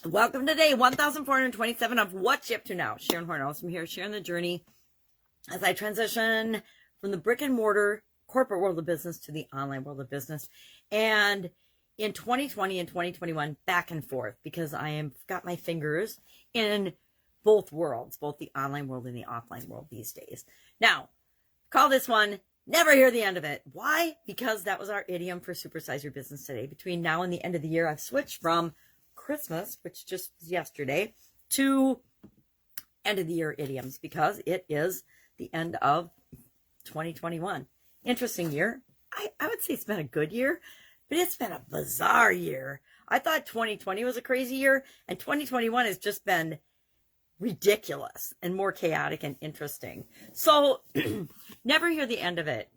Welcome to day 1427 of What's You Up To Now. Sharon Horne-Ellstrom here, sharing the journey as I transition from the brick and mortar corporate world of business to the online world of business. And in 2020 and 2021, back and forth, because I am got my fingers in both worlds, both the online world and the offline world these days. Now, call this one, never hear the end of it. Why? Because that was our idiom for Supersize Your Business today. Between now and the end of the year, I've switched from Christmas, which just was yesterday, to end of the year idioms because it is the end of 2021. Interesting year. I would say it's been a good year, but it's been a bizarre year. I thought 2020 was a crazy year, and 2021 has just been ridiculous and more chaotic and interesting. So never hear the end of it.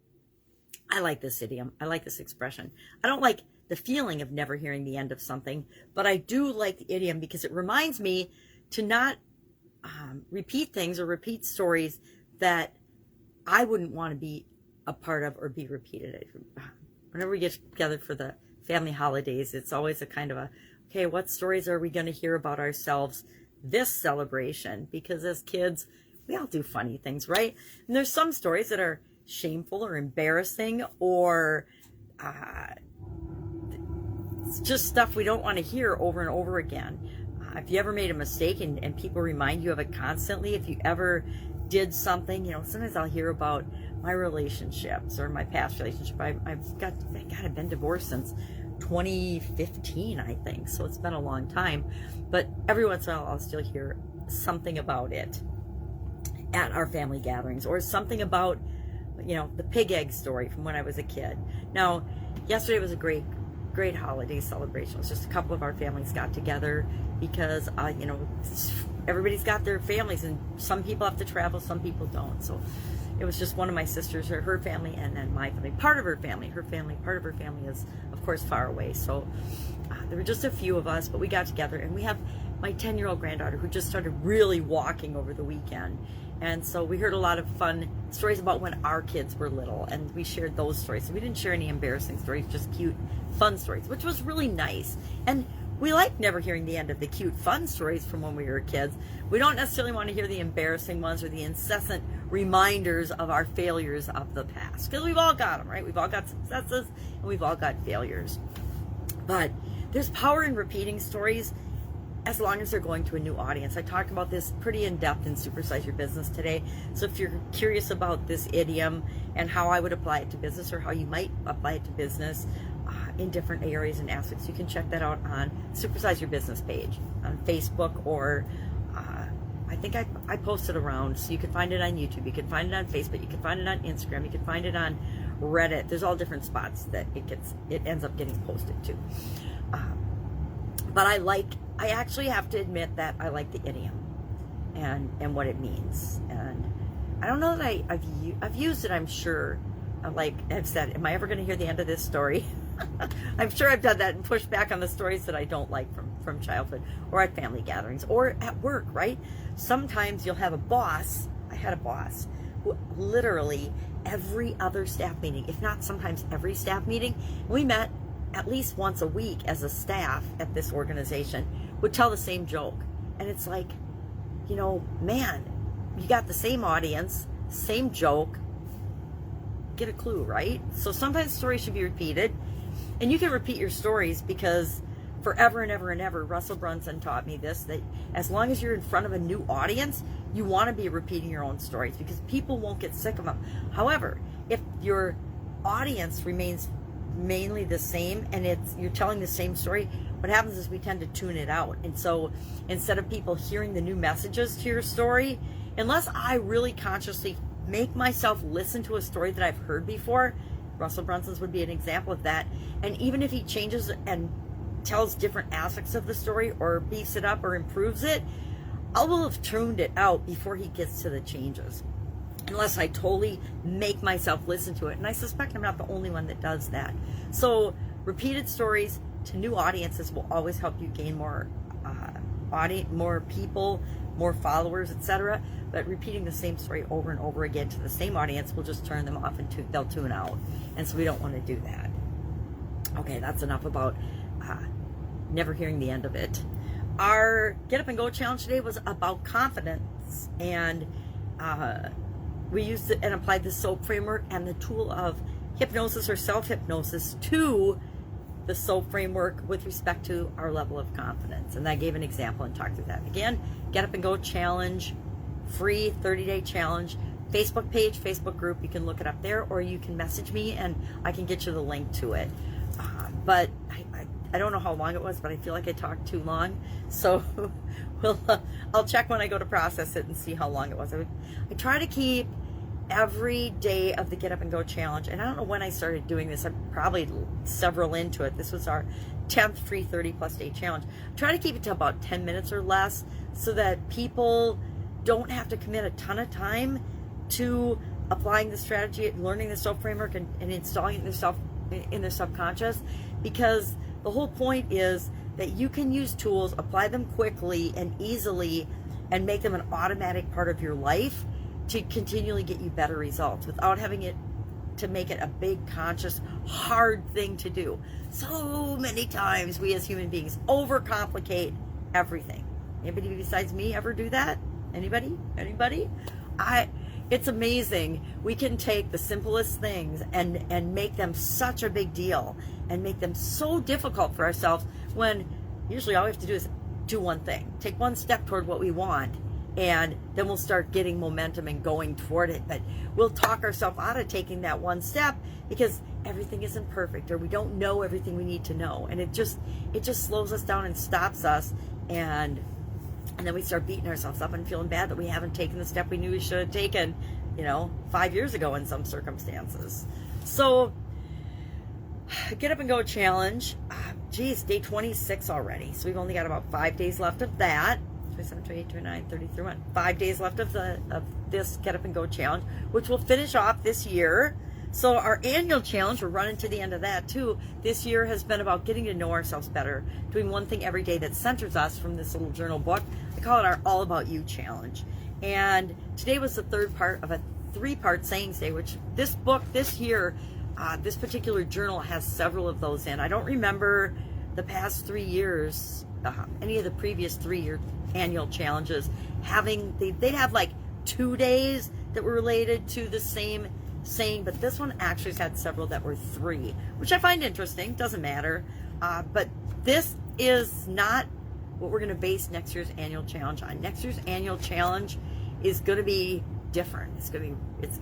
I like this idiom. I like this expression. I don't like the feeling of never hearing the end of something, but I do like the idiom because it reminds me to not repeat things or repeat stories that I wouldn't want to be a part of or be repeated. Whenever we get together for the family holidays, it's always a kind of a, okay, what stories are we going to hear about ourselves this celebration? Because as kids, we all do funny things, right? And there's some stories that are shameful or embarrassing or it's just stuff we don't want to hear over and over again. If you ever made a mistake and people remind you of it constantly, if you ever did something, sometimes I'll hear about my relationships or my past relationship. I've been divorced since 2015, I think. So it's been a long time. But every once in a while, I'll still hear something about it at our family gatherings or something about, the pig egg story from when I was a kid. Now, yesterday was a great holiday celebration. It was just a couple of our families got together because, everybody's got their families and some people have to travel, some people don't. So it was just one of my sisters, her family, and then my family. Part of her family is, of course, far away. So there were just a few of us, but we got together and we have my 10-year-old granddaughter who just started really walking over the weekend. And so we heard a lot of fun stories about when our kids were little, and we shared those stories. So we didn't share any embarrassing stories, just cute, fun stories, which was really nice. And we like never hearing the end of the cute, fun stories from when we were kids. We don't necessarily want to hear the embarrassing ones or the incessant reminders of our failures of the past. Because we've all got them, right? We've all got successes and we've all got failures. But there's power in repeating stories as long as they're going to a new audience. I talked about this pretty in depth in Supersize Your Business today. So if you're curious about this idiom and how I would apply it to business or how you might apply it to business in different areas and aspects, you can check that out on Supersize Your Business page on Facebook, or I think I post it around, so you can find it on YouTube, you can find it on Facebook, you can find it on Instagram, you can find it on Reddit. There's all different spots that it ends up getting posted to. But I actually have to admit that I like the idiom and what it means. And I don't know that I've used it, I'm sure. Like I've said, am I ever going to hear the end of this story? I'm sure I've done that and pushed back on the stories that I don't like from childhood or at family gatherings or at work, right? Sometimes you'll have a boss. I had a boss who literally every other staff meeting, if not sometimes every staff meeting, we met at least once a week as a staff at this organization, would tell the same joke. And it's like, man, you got the same audience, same joke, get a clue, right? So sometimes stories should be repeated, and you can repeat your stories because forever and ever and ever, Russell Brunson taught me this, that as long as you're in front of a new audience, you want to be repeating your own stories because people won't get sick of them. However, if your audience remains mainly the same and you're telling the same story, what happens is we tend to tune it out. And so instead of people hearing the new messages to your story, unless I really consciously make myself listen to a story that I've heard before, Russell Brunson's would be an example of that. And even if he changes and tells different aspects of the story or beefs it up or improves it, I will have tuned it out before he gets to the changes, unless I totally make myself listen to it. And I suspect I'm not the only one that does that. So repeated stories to new audiences will always help you gain more more people, more followers, etc. But repeating the same story over and over again to the same audience will just turn them off and they'll tune out. And so we don't want to do that. Okay, that's enough about never hearing the end of it. our Get Up and Go challenge today was about confidence, and we used it and applied the SOAP framework and the tool of hypnosis or self-hypnosis to the SOAP framework with respect to our level of confidence. And I gave an example and talked through that. Again, Get Up and Go challenge, free 30-day challenge, Facebook page, Facebook group. You can look it up there, or you can message me and I can get you the link to it. But I don't know how long it was, but I feel like I talked too long. So I'll check when I go to process it and see how long it was. I try to keep every day of the Get Up and Go challenge, and I don't know when I started doing this. I'm probably several into it. This was our 10th free 30+ day challenge. Try to keep it to about 10 minutes or less so that people don't have to commit a ton of time to applying the strategy, learning the SOAP framework, and installing it in their subconscious, because the whole point is that you can use tools, apply them quickly and easily, and make them an automatic part of your life to continually get you better results without having it to make it a big, conscious, hard thing to do. So many times we as human beings overcomplicate everything. Anybody besides me ever do that? Anybody? It's amazing. We can take the simplest things and make them such a big deal and make them so difficult for ourselves, when usually all we have to do is do one thing. Take one step toward what we want, and then we'll start getting momentum and going toward it. But we'll talk ourselves out of taking that one step because everything isn't perfect, or we don't know everything we need to know. And it just slows us down and stops us. And then we start beating ourselves up and feeling bad that we haven't taken the step we knew we should have taken, 5 years ago in some circumstances. So, Get Up and Go challenge. Day 26 already. So we've only got about 5 days left of that. 27, 28, 29, 30, 31. 5 days left of this Get Up and Go challenge, which will finish off this year. So our annual challenge, we're running to the end of that too. This year has been about getting to know ourselves better, doing one thing every day that centers us from this little journal book. I call it our All About You challenge. And today was the third part of a 3-part sayings day, which this book this year, this particular journal has several of those in. I don't remember the past 3 years, any of the previous 3-year annual challenges they'd have like 2 days that were related to the same saying, but this one actually had several that were 3, which I find interesting. Doesn't matter, but this is not what we're going to base next year's annual challenge on. Next year's annual challenge is going to be different. It's going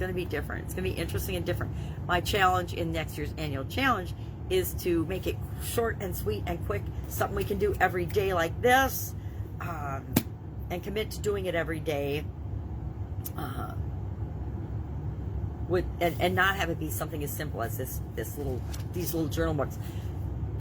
to be different. It's going to be interesting and different. My challenge in next year's annual challenge is to make it short and sweet and quick, something we can do every day like this, and commit to doing it every day. And not have it be something as simple as these little journal books.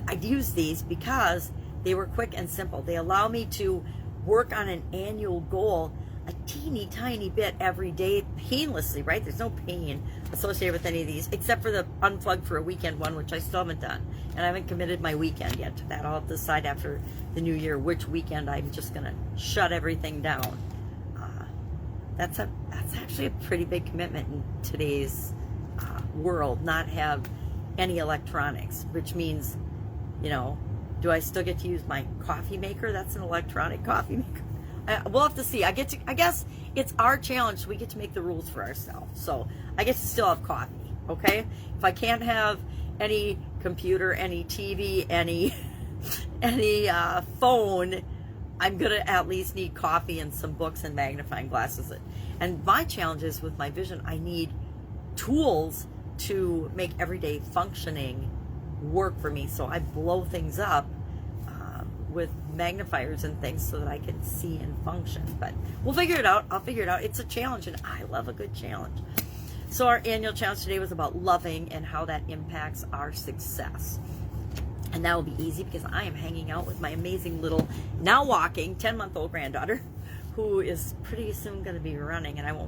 I use these because they were quick and simple. They allow me to work on an annual goal a teeny tiny bit every day, painlessly, right? There's no pain associated with any of these, except for the unplug for a weekend one, which I still haven't done. And I haven't committed my weekend yet to that. I'll have to decide after the new year which weekend I'm just going to shut everything down. That's actually a pretty big commitment in today's world, not have any electronics, which means, do I still get to use my coffee maker? That's an electronic coffee maker. We'll have to see. I guess it's our challenge, so we get to make the rules for ourselves. So I get to still have coffee, okay? If I can't have any computer, any TV, any phone, I'm going to at least need coffee and some books and magnifying glasses. And my challenge is with my vision, I need tools to make everyday functioning work for me. So I blow things up with magnifiers and things so that I can see and function. But we'll figure it out. I'll figure it out. It's a challenge, and I love a good challenge. So our annual challenge today was about loving and how that impacts our success. And that will be easy because I am hanging out with my amazing little, now walking, 10-month-old granddaughter, who is pretty soon going to be running, and I'm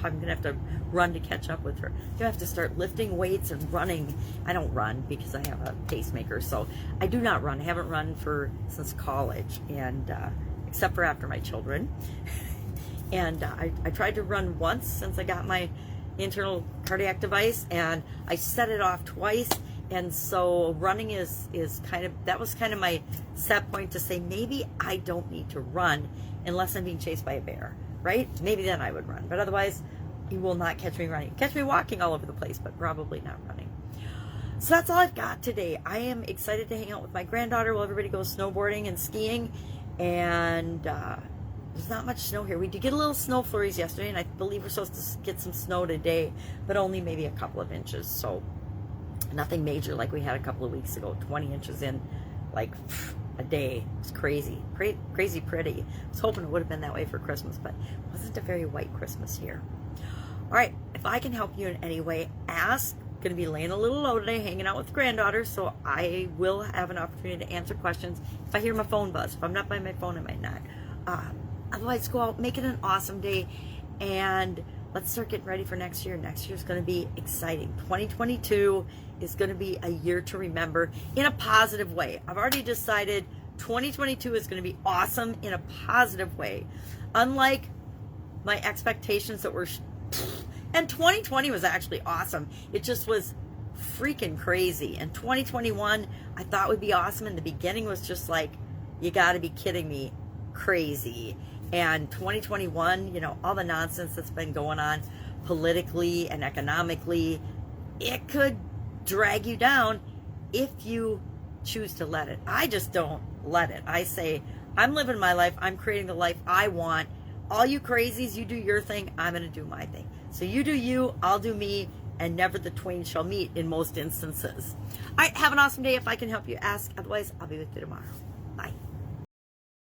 going to have to run to catch up with her. I have to start lifting weights and running. I don't run because I have a pacemaker, so I do not run. I haven't run since college, and except for after my children. And I tried to run once since I got my internal cardiac device, and I set it off twice, And so running is kind of, that was kind of my set point to say, maybe I don't need to run unless I'm being chased by a bear, right? Maybe then I would run, but otherwise you will not catch me running. Catch me walking all over the place, but probably not running. So that's all I've got today. I am excited to hang out with my granddaughter while everybody goes snowboarding and skiing. And there's not much snow here. We did get a little snow flurries yesterday, and I believe we're supposed to get some snow today, but only maybe a couple of inches. So nothing major like we had a couple of weeks ago. 20 inches in like a day. It's crazy. Crazy pretty. I was hoping it would have been that way for Christmas, but it wasn't a very white Christmas here. All right, if I can help you in any way, ask. Going to be laying a little low today, hanging out with the granddaughter, so I will have an opportunity to answer questions. If I hear my phone buzz, if I'm not by my phone, I might not. Otherwise, go out, make it an awesome day, and let's start getting ready for next year. Next year is going to be exciting. 2022 is going to be a year to remember in a positive way. I've already decided 2022 is going to be awesome in a positive way. Unlike my expectations that were... And 2020 was actually awesome. It just was freaking crazy. And 2021, I thought would be awesome. And the beginning was just like, you got to be kidding me, crazy. And 2021, you know, all the nonsense that's been going on politically and economically, it could drag you down if you choose to let it. I just don't let it. I say, I'm living my life. I'm creating the life I want. All you crazies, you do your thing. I'm going to do my thing. So you do you, I'll do me, and never the twain shall meet in most instances. All right, have an awesome day. If I can help you, ask. Otherwise, I'll be with you tomorrow.